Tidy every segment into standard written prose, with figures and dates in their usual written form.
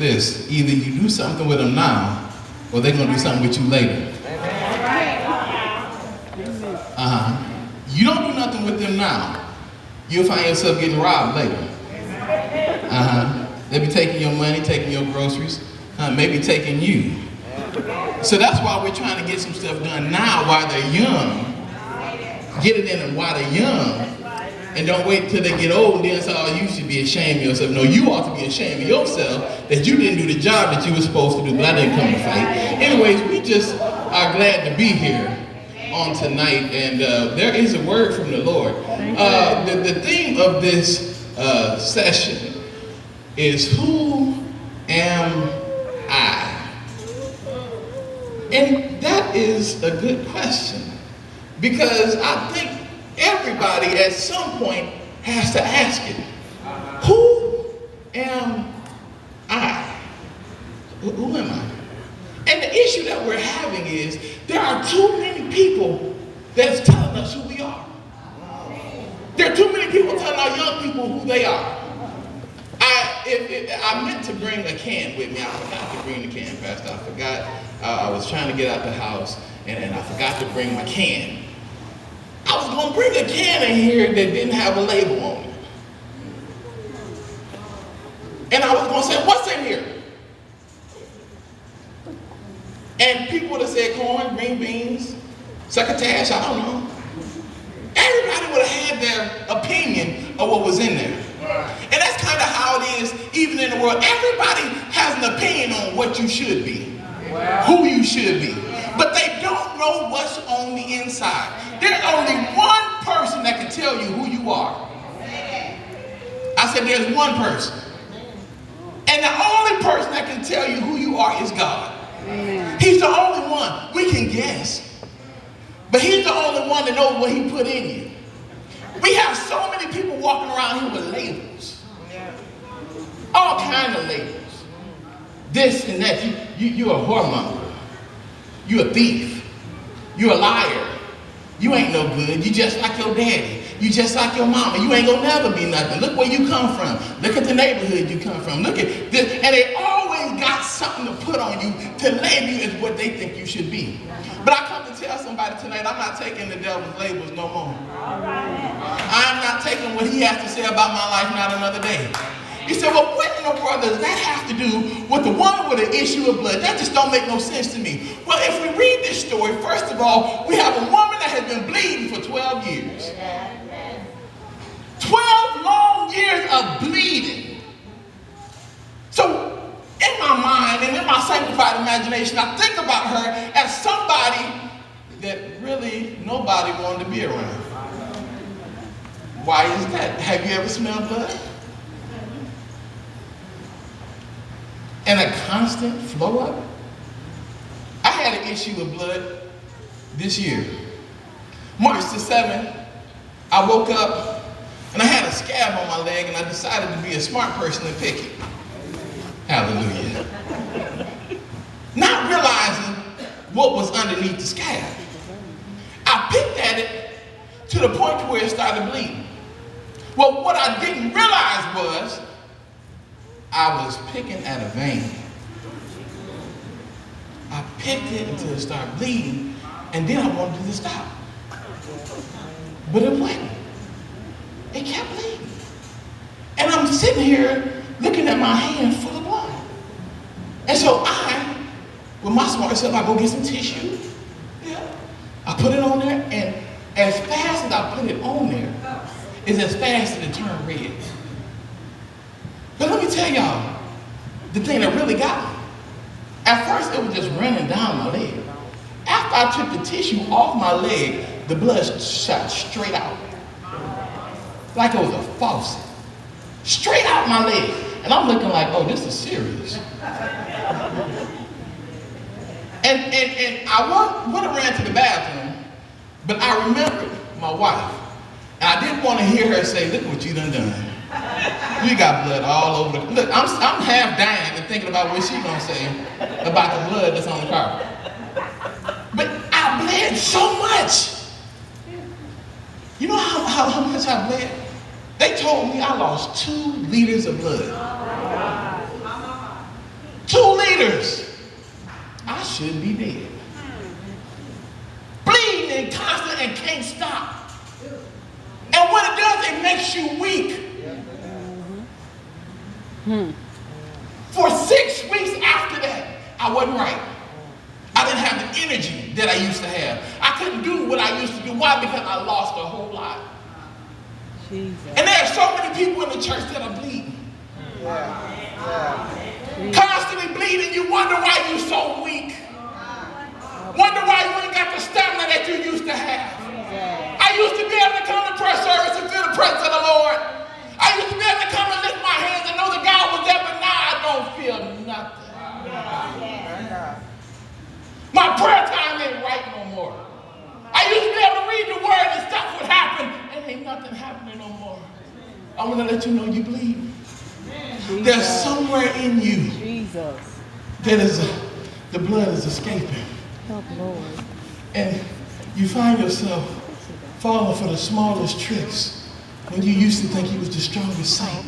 this: either you do something with them now, or they're going to do something with you later. You don't do nothing with them now, you'll find yourself getting robbed later. They'll be taking your money, taking your groceries, maybe taking you. So that's why we're trying to get some stuff done now while they're young. Get it in them while they're young. And don't wait till they get old and then say, oh, you should be ashamed of yourself. No, you ought to be ashamed of yourself that you didn't do the job that you were supposed to do, but I didn't come to fight. Anyways, we just are glad to be here on tonight, and there is a word from the Lord. The theme of this session is, who am I? And that is a good question, because I think everybody at some point has to ask it. Who am I? Who am I? And the issue that we're having is there are too many people that's telling us who we are. There are too many people telling our young people who they are. I meant to bring a can with me. I forgot to bring the can, Pastor. I forgot. I was trying to get out the house, and I forgot to bring my can. I was going to bring a can in here that didn't have a label on it. And I was going to say, what's in here? And people would have said corn, green beans, succotash, I don't know. Everybody would have had their opinion of what was in there. And that's kind of how it is even in the world. Everybody has an opinion on what you should be, who you should be. But they don't know what's on the inside. There's only one person that can tell you who you are. I said there's one person. And the only person that can tell you who you are is God. He's the only one. We can guess. But he's the only one that knows what he put in you. We have so many people walking around here with labels. All kinds of labels. This and that. You're a whoremonger. You're a thief. You're a liar. You ain't no good. You just like your daddy. You just like your mama. You ain't gonna never be nothing. Look where you come from. Look at the neighborhood you come from. Look at this. And they always got something to put on you to label you as what they think you should be. But I come to tell somebody tonight, I'm not taking the devil's labels no more. I'm not taking what he has to say about my life not another day. You say, well, what in the world does that have to do with the woman with an issue of blood? That just don't make no sense to me. Well, if we read this story, first of all, we have a woman that has been bleeding for 12 years. 12 long years of bleeding. So, in my mind and in my sanctified imagination, I think about her as somebody that really nobody wanted to be around. Why is that? Have you ever smelled blood? And a constant flow of it? I had an issue with blood this year. March the 7th, I woke up and I had a scab on my leg, and I decided to be a smart person and pick it. Hallelujah. Not realizing what was underneath the scab. I picked at it to the point to where it started bleeding. Well, what I didn't realize was I was picking at a vein. I picked it until it started bleeding, and then I wanted it to stop. But it wouldn't. It kept bleeding. And I'm sitting here looking at my hand full of blood. And so I, with my smart self, I go get some tissue. Yeah. I put it on there, and as fast as I put it on there, is as fast as it turned red. But let me tell y'all, the thing that really got me. At first, it was just running down my leg. After I took the tissue off my leg, the blood shot straight out. Like it was a faucet. Straight out my leg. And I'm looking like, oh, this is serious. And I would have ran to the bathroom, but I remembered my wife. And I didn't want to hear her say, look what you done. You got blood all over the... Look, I'm half dying and thinking about what she's going to say about the blood that's on the carpet. But I bled so much. You know how much I bled? They told me I lost 2 liters of blood. wonders, I should be dead. Bleeding and constant and can't stop. And what it does, it makes you weak. For 6 weeks after that, I wasn't right. I didn't have the energy that I used to have. I couldn't do what I used to do. Why? Because I lost a whole lot. Jesus. And there are so many people in the church that are bleeding. Constantly bleeding. You wonder why you're so weak. Wonder why you ain't got the stamina that you used to have. I used to be able to come to prayer service and feel the presence of the Lord. I used to be able to come and lift my hands and know that God was there, but now I don't feel nothing. My prayer time ain't right no more. I used to be able to read the word and stuff would happen, and ain't nothing happening no more. I want to let you know you bleed. Jesus. There's somewhere in you that is the blood is escaping. Help, Lord. And you find yourself falling for the smallest tricks when you used to think you was the strongest saint.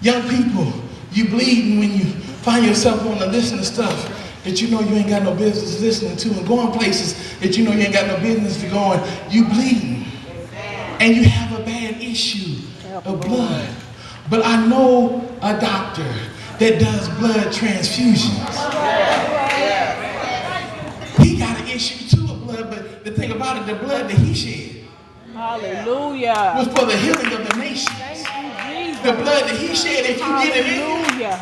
Young people, you bleeding when you find yourself wanting to listen to stuff that you know you ain't got no business listening to, and going places that you know you ain't got no business to go on. You bleeding. And you have a bad issue of blood. But I know a doctor that does blood transfusions. He got an issue too of blood, but the thing about it, the blood that he shed, hallelujah, was for the healing of the nations. The blood that he shed, if you get it in you,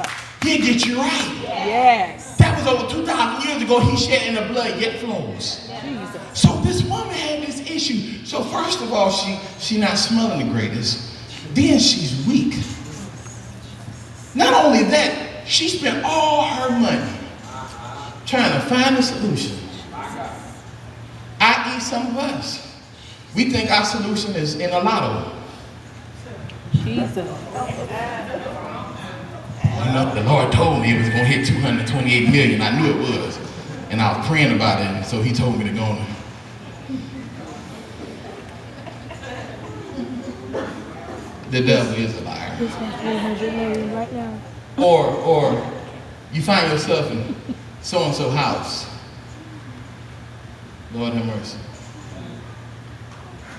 he'll get you right. Yes. That was over 2,000 years ago. He shed in the blood yet flows. Jesus. So this woman had this issue. So first of all, she not smelling the greatest. Then she's weak. Not only that, she spent all her money trying to find a solution. I.e. some of us, we think our solution is in a lotto. Jesus. You know, the Lord told me it was going to hit 228 million. I knew it was. And I was praying about it, and so he told me to go on. The devil is a liar. It's 400 million right now. Or you find yourself in so-and-so house. Lord have mercy.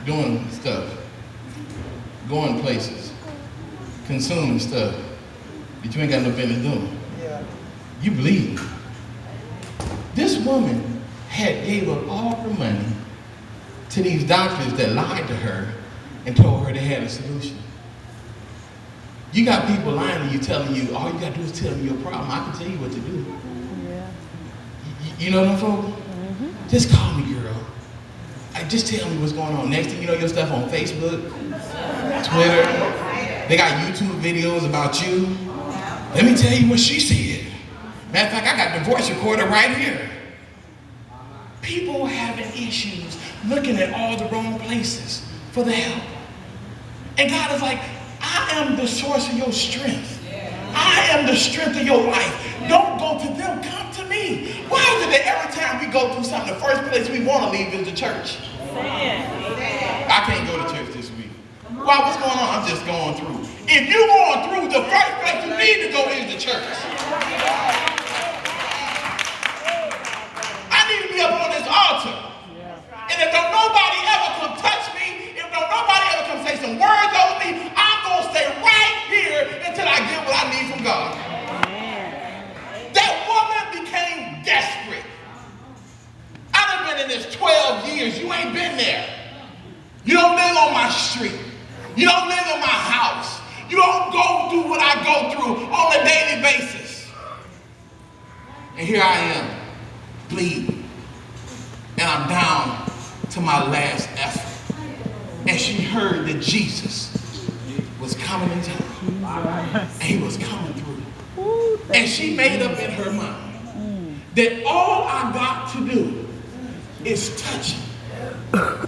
Doing stuff. Going places. Consuming stuff that you ain't got no business doing. Yeah. You bleed. This woman had gave up all her money to these doctors that lied to her and told her they had a solution. You got people lying to you, telling you, all you got to do is tell me your problem. I can tell you what to do. Yeah. You know them folks? Mm-hmm. Just call me, girl. Just tell me what's going on. Next thing you know, your stuff on Facebook, Twitter. They got YouTube videos about you. Let me tell you what she said. Matter of fact, I got the voice recorder right here. People having issues, looking at all the wrong places for the help. And God is like, I am the source of your strength. I am the strength of your life. Don't go to them, come to me. Why is it that every time we go through something, the first place we want to leave is the church? I can't go to church this week. Why, what's going on? I'm just going through. If you're going through, the first place you need to go is the church. I need to be up on this altar. And if don't nobody ever come touch me, if don't nobody ever come say some words over me, I'm going to stay right here until I get what I need from God. That woman became desperate. I've been in this 12 years. You ain't been there. You don't live on my street. You don't live in my house. You don't go through what I go through on a daily basis. And here I am, bleeding. And I'm down to my last effort. And she heard that Jesus was coming in town. And he was coming through. And she made up in her mind that all I got to do is touch him.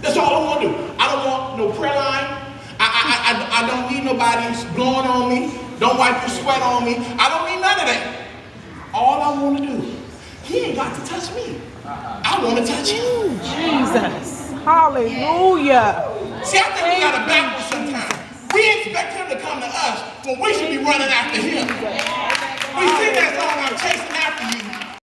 That's all I want to do. I don't want no prayer line. I don't need nobody blowing on me. Don't wipe your sweat on me. I don't need none of that. All I want to do, he ain't got to touch me. I want to touch him. Jesus. Hallelujah. See, I think we got to backwards sometimes. We expect him to come to us when we should be running after him. We see that